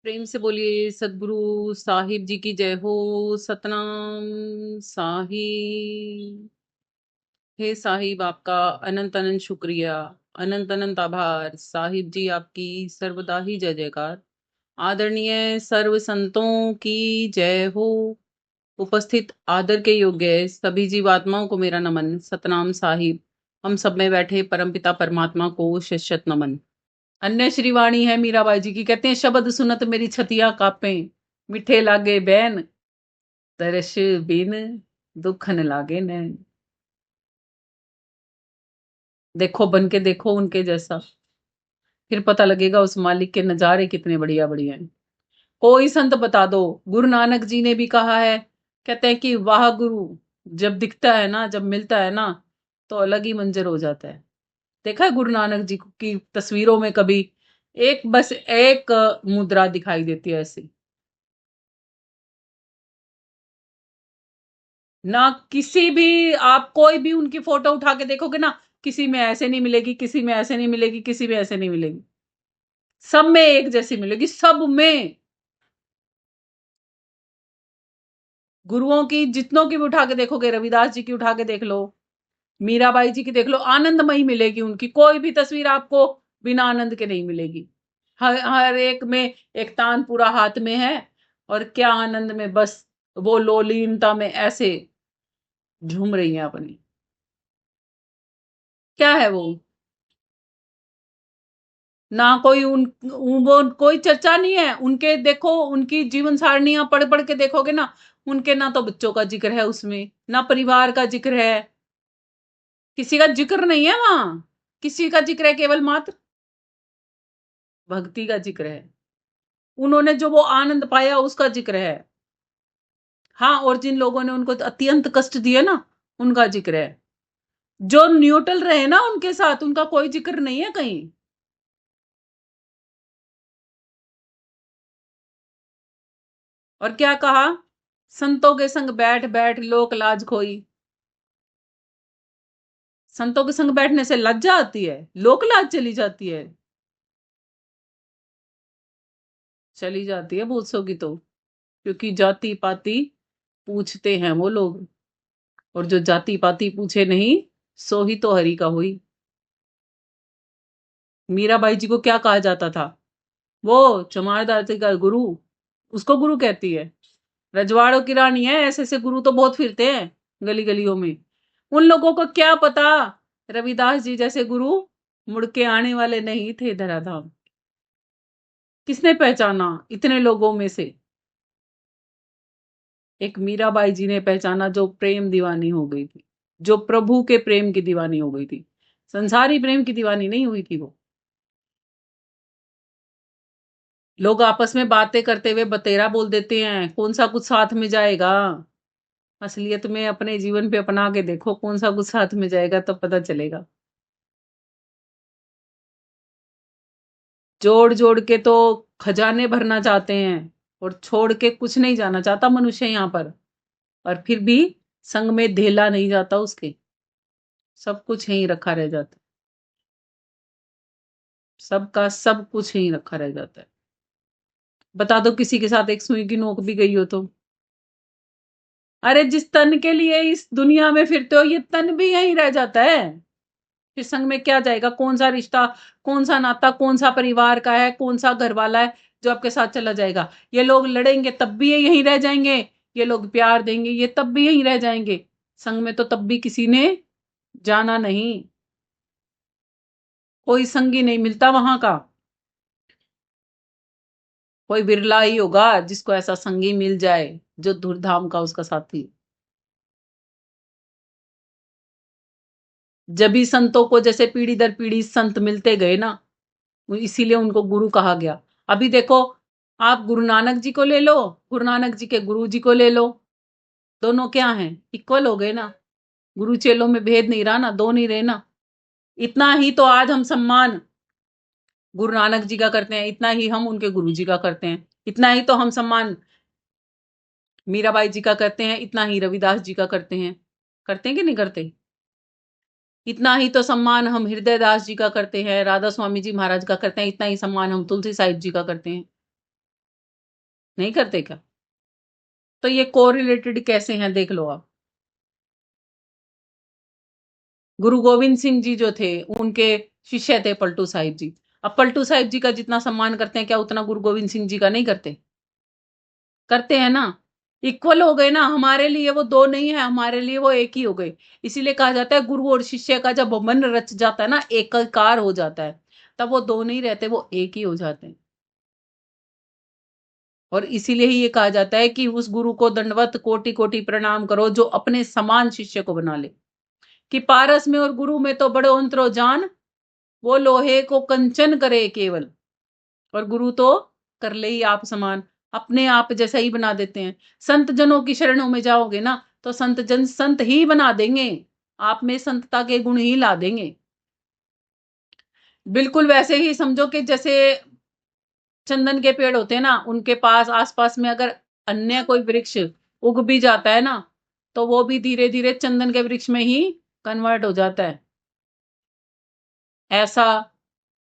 प्रेम से बोलिए सदगुरु साहिब जी की जय हो। सतनाम साहिब। हे साहिब, आपका अनंत अनंत शुक्रिया, अनंत अनंत आभार। साहिब जी, आपकी सर्वदा ही जय जयकार। आदरणीय सर्व संतों की जय हो। उपस्थित आदर के योग्य सभी जीवात्माओं को मेरा नमन। सतनाम साहिब। हम सब में बैठे परमपिता परमात्मा को शत शत नमन। अन्य श्रीवाणी है मीराबाई जी की, कहते हैं शब्द सुनत मेरी छतियां कापे, मिठे लागे बैन, तरस बिन दुख न लागे नैन। देखो, बन के देखो उनके जैसा, फिर पता लगेगा उस मालिक के नजारे कितने बढ़िया बढ़िया हैं। कोई संत बता दो। गुरु नानक जी ने भी कहा है, कहते हैं कि वाह गुरु जब दिखता है ना, जब मिलता है ना, तो अलग ही मंजर हो जाता है। देखा है गुरु नानक जी की तस्वीरों में कभी? एक बस एक मुद्रा दिखाई देती है ऐसी, ना किसी भी, आप कोई भी उनकी फोटो उठा के देखोगे ना, किसी में ऐसे नहीं मिलेगी, किसी में ऐसे नहीं मिलेगी, किसी में ऐसे नहीं मिलेगी। सब में एक जैसी मिलेगी, सब में। गुरुओं की जितनों की भी उठा के देखोगे, रविदास जी की उठा के देख लो, मीराबाई जी की देख लो, आनंदमयी मिलेगी उनकी। कोई भी तस्वीर आपको बिना आनंद के नहीं मिलेगी। हर एक में एक तान पूरा हाथ में है, और क्या आनंद में, बस वो लोलीनता में ऐसे झूम रही है अपनी। क्या है वो? ना कोई वो कोई चर्चा नहीं है उनके। देखो उनकी जीवन सारणियां पढ़ पढ़ के देखोगे ना, उनके ना तो बच्चों का जिक्र है उसमें, ना परिवार का जिक्र है, किसी का जिक्र नहीं है वहां। किसी का जिक्र है केवल मात्र भक्ति का जिक्र है। उन्होंने जो वो आनंद पाया उसका जिक्र है। हाँ, और जिन लोगों ने उनको अत्यंत कष्ट दिए ना, उनका जिक्र है। जो न्यूट्रल रहे ना उनके साथ, उनका कोई जिक्र नहीं है कहीं। और क्या कहा? संतों के संग बैठ बैठ लोक लाज खोई। संतों के संग बैठने से लज्जा आती है, लोक लाज चली जाती है। चली जाती है बहुत सौ की तो, क्योंकि जाति पाति पूछते हैं वो लोग, और जो जाति पाति पूछे नहीं, सो ही तो हरि का हुई। मीराबाई जी को क्या कहा जाता था? वो चमारदास का गुरु, उसको गुरु कहती है। रजवाड़ों की रानी है, ऐसे ऐसे गुरु तो बहुत फिरते हैं गली गलियों में। उन लोगों को क्या पता, रविदास जी जैसे गुरु मुड़ के आने वाले नहीं थे धराधाम। किसने पहचाना इतने लोगों में से? एक मीराबाई जी ने पहचाना, जो प्रेम दीवानी हो गई थी, जो प्रभु के प्रेम की दीवानी हो गई थी। संसारी प्रेम की दीवानी नहीं हुई थी वो। लोग आपस में बातें करते हुए बतेरा बोल देते हैं, कौन सा कुछ साथ में जाएगा। असलियत में अपने जीवन पे अपना के देखो, कौन सा कुछ साथ में जाएगा, तब पता चलेगा। जोड़ जोड़ के तो खजाने भरना चाहते हैं, और छोड़ के कुछ नहीं जाना चाहता मनुष्य यहाँ पर। और फिर भी संग में धेला नहीं जाता उसके, सब कुछ यहीं रखा रह जाता है। सबका सब कुछ यहीं रखा रह जाता है। बता दो किसी के साथ एक सुई की नोक भी गई हो तो। अरे जिस तन के लिए इस दुनिया में फिरते हो, ये तन भी यहीं रह जाता है। फिर संग में क्या जाएगा? कौन सा रिश्ता, कौन सा नाता, कौन सा परिवार का है, कौन सा घर वाला है जो आपके साथ चला जाएगा? ये लोग लड़ेंगे तब भी ये यहीं रह जाएंगे, ये लोग प्यार देंगे ये तब भी यहीं रह जाएंगे। संग में तो तब भी किसी ने जाना नहीं। कोई संगी नहीं मिलता वहां का। कोई बिरला ही होगा जिसको ऐसा संगी मिल जाए, जो धूमधाम का उसका साथी। जब भी संतों को जैसे पीढ़ी दर पीढ़ी संत मिलते गए ना, इसीलिए उनको गुरु कहा गया। अभी देखो, आप गुरु नानक जी को ले लो, गुरु नानक जी के गुरु जी को ले लो, दोनों क्या हैं? इक्वल हो गए ना। गुरु चेलों में भेद नहीं रहा ना, दो नहीं रहे ना। इतना ही तो आज हम सम्मान गुरु नानक जी का करते हैं, इतना ही हम उनके गुरु जी का करते हैं। इतना ही तो हम सम्मान मीराबाई जी का करते हैं, इतना ही रविदास जी का करते हैं कि नहीं करते? इतना ही तो सम्मान हम हृदय दास जी का करते हैं, राधा स्वामी जी महाराज का करते हैं, इतना ही सम्मान हम तुलसी साहिब जी का करते हैं। नहीं करते क्या? तो ये कोरिलेटेड कैसे हैं देख लो आप। गुरु गोविंद सिंह जी जो थे उनके शिष्य थे पलटू साहिब जी। अब पलटू साहिब जी का जितना सम्मान करते हैं क्या उतना गुरु गोविंद सिंह जी का नहीं करते? करते हैं ना। इक्वल हो गए ना, हमारे लिए वो दो नहीं है, हमारे लिए वो एक ही हो गए। इसीलिए कहा जाता है गुरु और शिष्य का जब मन रच जाता है ना, एकाकार हो जाता है, तब वो दो नहीं रहते, वो एक ही हो जाते हैं। और इसीलिए ही ये कहा जाता है कि उस गुरु को दंडवत कोटि कोटि प्रणाम करो जो अपने समान शिष्य को बना ले। कि पारस में और गुरु में तो बड़ो अंतरो जान, वो लोहे को कंचन करे केवल, और गुरु तो कर ले ही आप समान, अपने आप जैसा ही बना देते हैं। संत जनों की शरणों में जाओगे ना तो संत जन संत ही बना देंगे, आप में संतता के गुण ही ला देंगे। बिल्कुल वैसे ही समझो कि जैसे चंदन के पेड़ होते हैं ना, उनके पास आसपास में अगर अन्य कोई वृक्ष उग भी जाता है ना, तो वो भी धीरे धीरे चंदन के वृक्ष में ही कन्वर्ट हो जाता है। ऐसा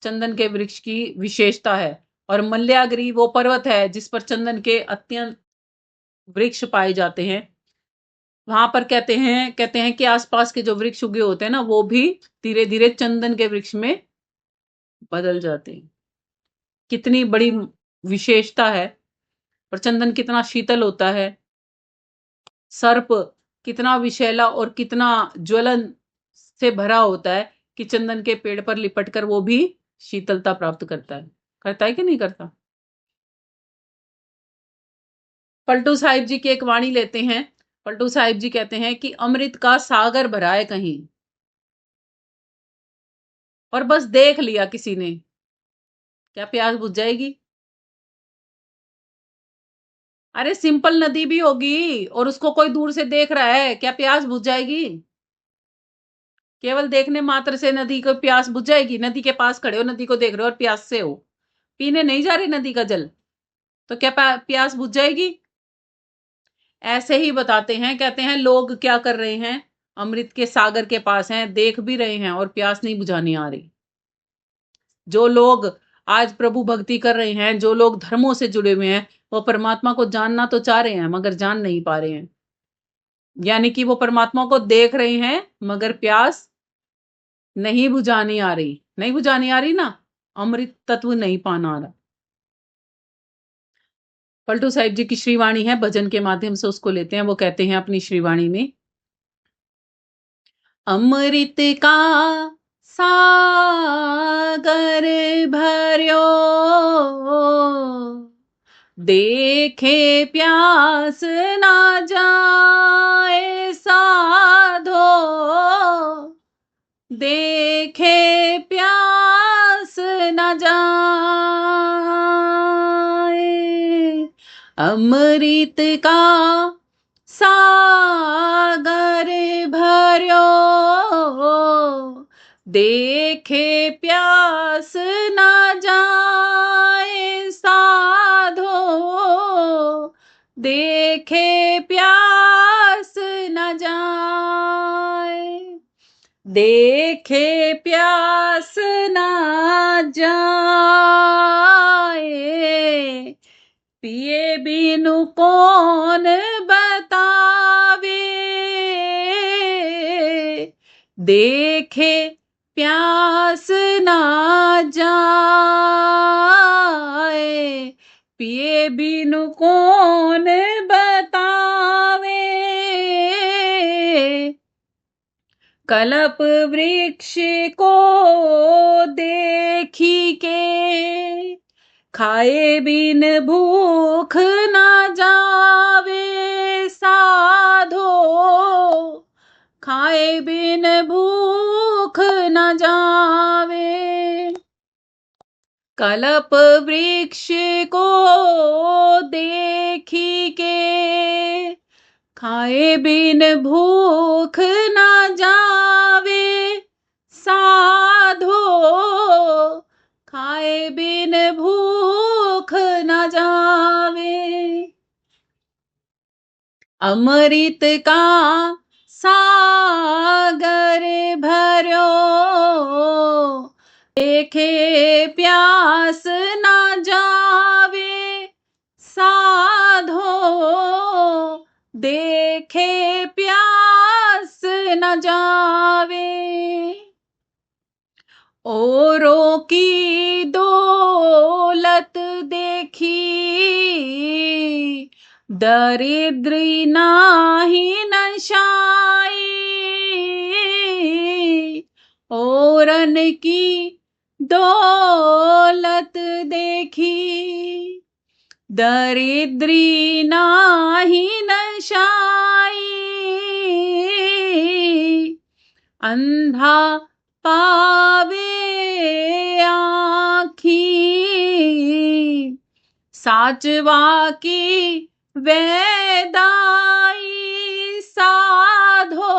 चंदन के वृक्ष की विशेषता है। और मल्यागिरी वो पर्वत है जिस पर चंदन के अत्यंत वृक्ष पाए जाते हैं। वहां पर कहते हैं कि आसपास के जो वृक्ष उगे होते हैं ना, वो भी धीरे धीरे चंदन के वृक्ष में बदल जाते हैं। कितनी बड़ी विशेषता है। और चंदन कितना शीतल होता है, सर्प कितना विषैला और कितना ज्वलन से भरा होता है कि चंदन के पेड़ पर लिपट कर वो भी शीतलता प्राप्त करता है कि नहीं करता? पलटू साहिब जी की एक वाणी लेते हैं। पलटू साहिब जी कहते हैं कि अमृत का सागर भरा है कहीं, और बस देख लिया किसी ने, क्या प्यास बुझ जाएगी? अरे सिंपल नदी भी होगी और उसको कोई दूर से देख रहा है, क्या प्यास बुझ जाएगी? केवल देखने मात्र से नदी को प्यास बुझ जाएगी? नदी के पास खड़े हो, नदी को देख रहे हो और प्यास से हो, पीने नहीं जा रही नदी का जल, तो क्या प्यास बुझ जाएगी? ऐसे ही बताते हैं, कहते हैं लोग क्या कर रहे हैं, अमृत के सागर के पास हैं, देख भी रहे हैं और प्यास नहीं बुझानी आ रही। जो लोग आज प्रभु भक्ति कर रहे हैं, जो लोग धर्मों से जुड़े हुए हैं, वो परमात्मा को जानना तो चाह रहे हैं मगर जान नहीं पा रहे हैं। यानी कि वो परमात्मा को देख रहे हैं मगर प्यास नहीं बुझानी आ रही, नहीं बुझानी आ रही ना, अमृत तत्व नहीं पाना आ रहा। पलटू साहिब जी की श्रीवाणी है, भजन के माध्यम से उसको लेते हैं। वो कहते हैं अपनी श्रीवाणी में, अमृत का सागर भर्यो, देखे प्यास ना जाए साधो, देखे प्यास न जाए, अमृत का सागर भर्यो, देखे प्यास न जाए साधो, देखे प्यास न जाए, देखे प्यास ना जाए, पिए बिनु कौन बतावे, देखे प्यास ना जाए, पिए बिनु कौन बतावे, कल्प वृक्ष को देखी के, खाए बिन भूख ना जावे साधो, खाए बिन भूख न जावे, कल्प वृक्ष को देखी के, खाए बिन भूख ना जावे साधो, खाए बिन भूख न जावे, अमृत का सागर भर्यो, देखे प्यास ना जावे साधो, देखे प्यास न जावे, औरों की दौलत देखी दरिद्री नाही नशाई, औरन की दौलत देखी दरिद्री नाही नशाई, अंधा पावे आखी साचवा की वेदाई, साधो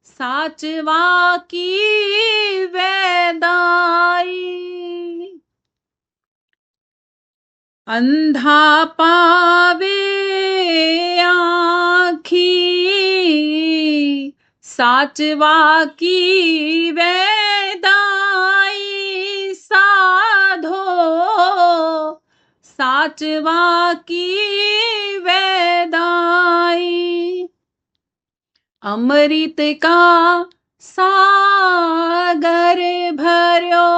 साचवा की वेदाई, अंधा पावे आखी साचवा की वेदाई, साधो साचवा की वेदाई, अमृत का सागर भर्यो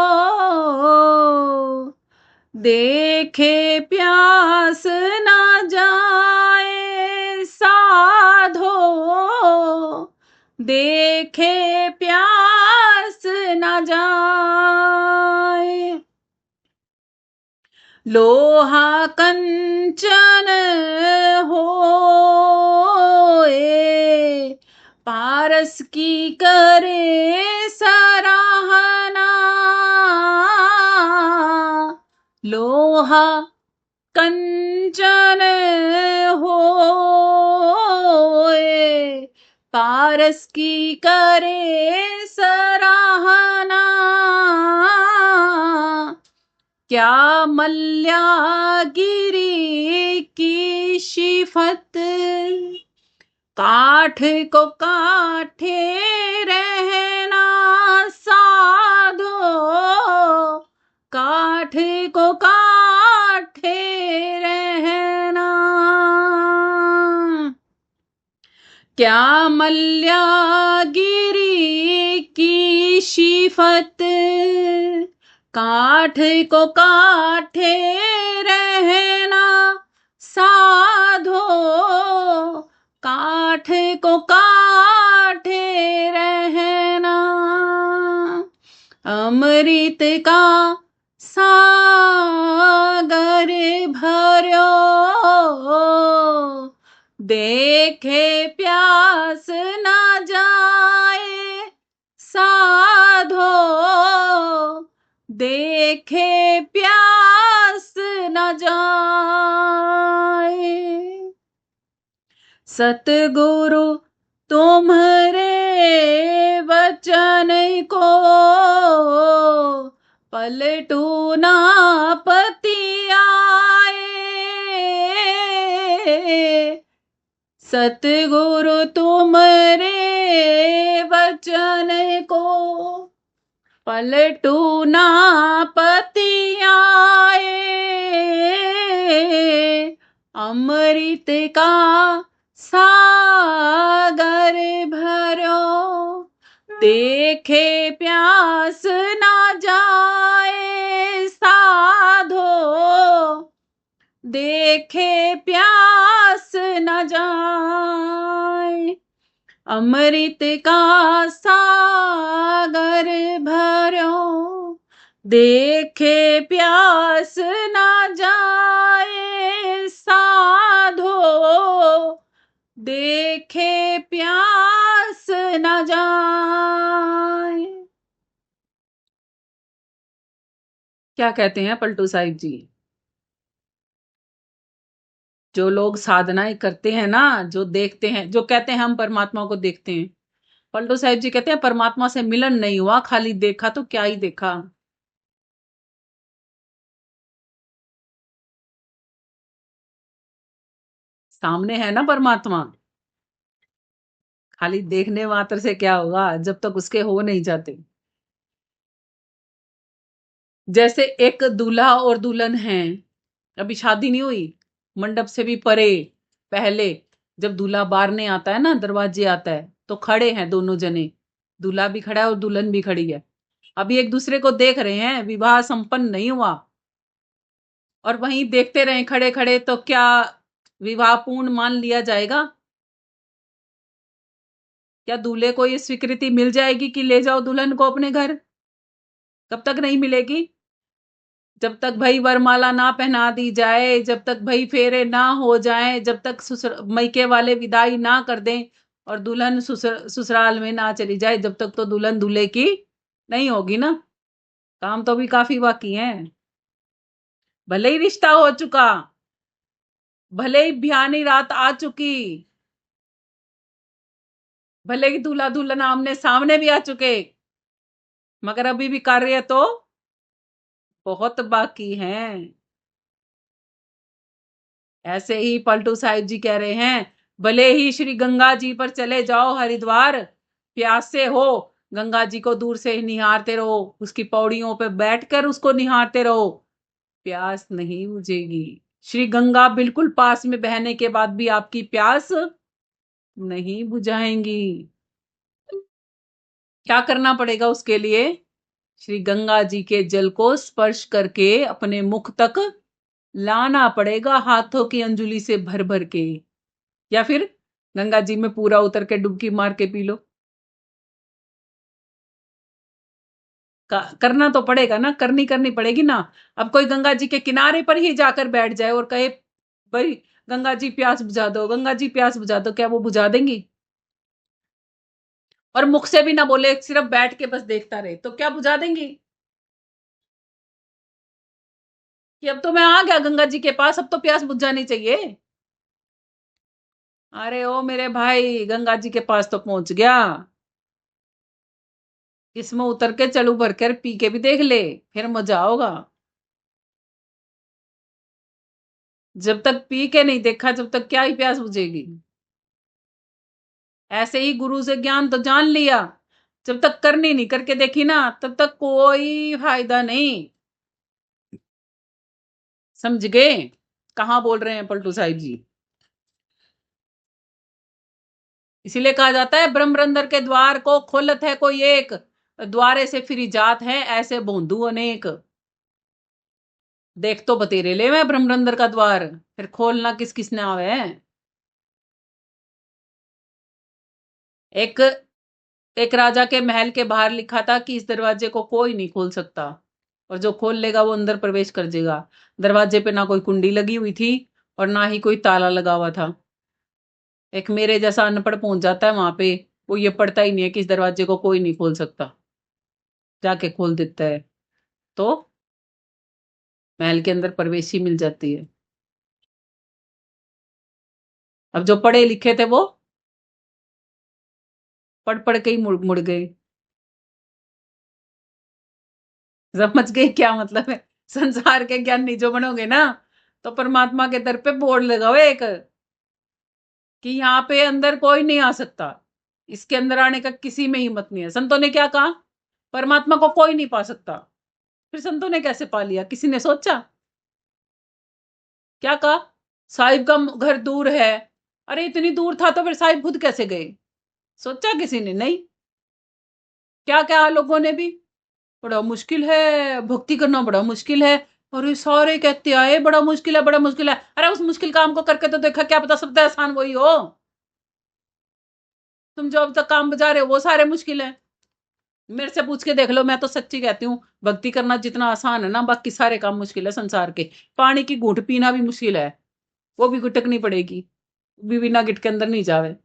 देखे प्यास न जाए, साधो देखे प्यास न जाए, लोहा कंचन होए पारस की करे सराहना, लोहा कंचन होए पारस की करे सराहना, क्या मल्यागिरी की शिफत काठ को काठे रहना, साधो काठ को काठे रहना, क्या मल्यागिरी की शिफत काठ को काठे रहना, साधो काठ को काठे रहना, अमृत का सागर भर्यो देखे प्यास न जाए, साधो देखे प्यास न जाए, सतगुरु तुम्हारे वचन को पलटू ना पतियाए, सतगुरु तुम्हारे वचन को पलटू ना पतियाए, अमृत का सागर भरो देखे प्यास ना जाए, साधो देखे प्यास न जाए, अमृत का सागर भरो देखे प्यास न जाए, साधो देखे प्यास न जाए। क्या कहते हैं पलटू साहिब जी? जो लोग साधनाएं करते हैं ना, जो देखते हैं, जो कहते हैं हम परमात्मा को देखते हैं, पलटू साहिब जी कहते हैं परमात्मा से मिलन नहीं हुआ, खाली देखा तो क्या ही देखा। सामने है ना परमात्मा, खाली देखने मात्र से क्या होगा जब तक उसके हो नहीं जाते। जैसे एक दूल्हा और दुल्हन हैं, अभी शादी नहीं हुई, मंडप से भी परे पहले जब दूल्हा बाहर नहीं आता है ना, दरवाजे आता है, तो खड़े हैं दोनों जने, दूल्हा भी खड़ा है और दुल्हन भी खड़ी है, अभी एक दूसरे को देख रहे हैं, विवाह संपन्न नहीं हुआ, और वहीं देखते रहे खड़े खड़े, तो क्या विवाह पूर्ण मान लिया जाएगा? क्या दूल्हे को ये स्वीकृति मिल जाएगी कि ले जाओ दुल्हन को अपने घर? कब तक नहीं मिलेगी? जब तक भाई वरमाला ना पहना दी जाए, जब तक भाई फेरे ना हो जाए, जब तक मैके वाले विदाई ना कर दें और दुल्हन ससुराल में ना चली जाए, जब तक तो दुल्हन दूल्हे की नहीं होगी ना। काम तो भी काफी बाकी है। भले ही रिश्ता हो चुका, भले ही बिहानी रात आ चुकी, भले ही दूल्हा दुल्हन आमने सामने भी आ चुके, मगर अभी भी कार्य तो बहुत बाकी हैं। ऐसे ही पलटू साहिब जी कह रहे हैं, भले ही श्री गंगा जी पर चले जाओ हरिद्वार, प्यासे हो गंगा जी को दूर से निहारते रहो, उसकी पौड़ियों पे बैठकर उसको निहारते रहो, प्यास नहीं बुझेगी। श्री गंगा बिल्कुल पास में बहने के बाद भी आपकी प्यास नहीं बुझाएंगी। क्या करना पड़ेगा उसके लिए? श्री गंगा जी के जल को स्पर्श करके अपने मुख तक लाना पड़ेगा, हाथों की अंजुली से भर भर के, या फिर गंगा जी में पूरा उतर के डुबकी मार के पी लो। करना तो पड़ेगा ना, करनी पड़ेगी ना। अब कोई गंगा जी के किनारे पर ही जाकर बैठ जाए और कहे भाई गंगा जी प्यास बुझा दो, गंगा जी प्यास बुझा दो, क्या वो बुझा देंगी? और मुख से भी ना बोले, सिर्फ बैठ के बस देखता रहे, तो क्या बुझा देंगी? कि अब तो मैं आ गया गंगा जी के पास, अब तो प्यास बुझ जानी चाहिए। अरे ओ मेरे भाई, गंगा जी के पास तो पहुंच गया, इसमें उतर के चलू भर कर पी के भी देख ले, फिर मजा होगा। जब तक पी के नहीं देखा, जब तक क्या ही प्यास बुझेगी? ऐसे ही गुरु से ज्ञान तो जान लिया, जब तक करनी नहीं करके देखी ना, तब तक कोई फायदा नहीं। समझ गए? कहाँ बोल रहे हैं पलटू साहिब जी? इसीलिए कहा जाता है ब्रह्मरंध्र के द्वार को खोलत है कोई एक, द्वारे से फिरी जात है ऐसे बोंधु अनेक। देख तो बतेरे ले मैं ब्रह्मरंध्र का द्वार, फिर खोलना किस किसने आवे है। एक एक राजा के महल के बाहर लिखा था कि इस दरवाजे को कोई नहीं खोल सकता, और जो खोल लेगा वो अंदर प्रवेश कर जाएगा। दरवाजे पे ना कोई कुंडी लगी हुई थी और ना ही कोई ताला लगा हुआ था। एक मेरे जैसा अनपढ़ पहुंच जाता है वहां पे, वो ये पढ़ता ही नहीं है कि इस दरवाजे को कोई नहीं खोल सकता, जाके खोल देता है, तो महल के अंदर प्रवेश ही मिल जाती है। अब जो पढ़े लिखे थे वो पढ़ पढ़ के ही मुड़ मुड़ गए। समझ गए क्या मतलब है? संसार के ज्ञानी जो बनोगे ना, तो परमात्मा के दर पे बोर्ड लगाओ एक, कि यहाँ पे अंदर कोई नहीं आ सकता, इसके अंदर आने का किसी में हिम्मत नहीं है। संतों ने क्या कहा? परमात्मा को कोई नहीं पा सकता। फिर संतों ने कैसे पा लिया? किसी ने सोचा? क्या कहा? साहिब का घर दूर है। अरे इतनी दूर था तो फिर साहिब खुद कैसे गए? सोचा किसी ने? नहीं। क्या क्या लोगों ने भी, बड़ा मुश्किल है भक्ति करना, बड़ा मुश्किल है। अरे सारे कहते आए बड़ा मुश्किल है, बड़ा मुश्किल है। अरे उस मुश्किल काम को करके तो देखा, क्या पता सबसे आसान वही हो। तुम जो अब तक काम बजा रहे हो वो सारे मुश्किल है। मेरे से पूछ के देख लो, मैं तो सच्ची कहती हूँ, भक्ति करना जितना आसान है ना, बाकी सारे काम मुश्किल है संसार के। पानी की घूंट पीना भी मुश्किल है, वो भी गुटकनी पड़ेगी, भी बिना गिट के अंदर नहीं जावे।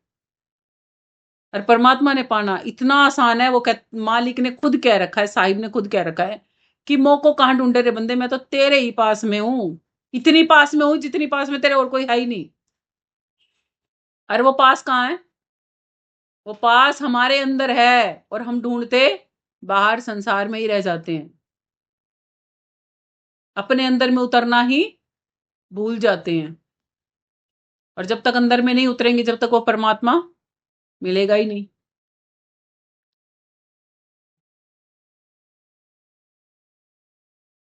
और परमात्मा ने पाना इतना आसान है। वो मालिक ने खुद कह रखा है, साहिब ने खुद कह रखा है कि मो को कहां ढूंढे रे बंदे, मैं तो तेरे ही पास में हूं, इतनी पास में हूं जितनी पास में तेरे और कोई है ही नहीं। अरे वो पास कहाँ है? वो पास हमारे अंदर है, और हम ढूंढते बाहर संसार में ही रह जाते हैं, अपने अंदर में उतरना ही भूल जाते हैं। और जब तक अंदर में नहीं उतरेंगे, जब तक वो परमात्मा मिलेगा ही नहीं।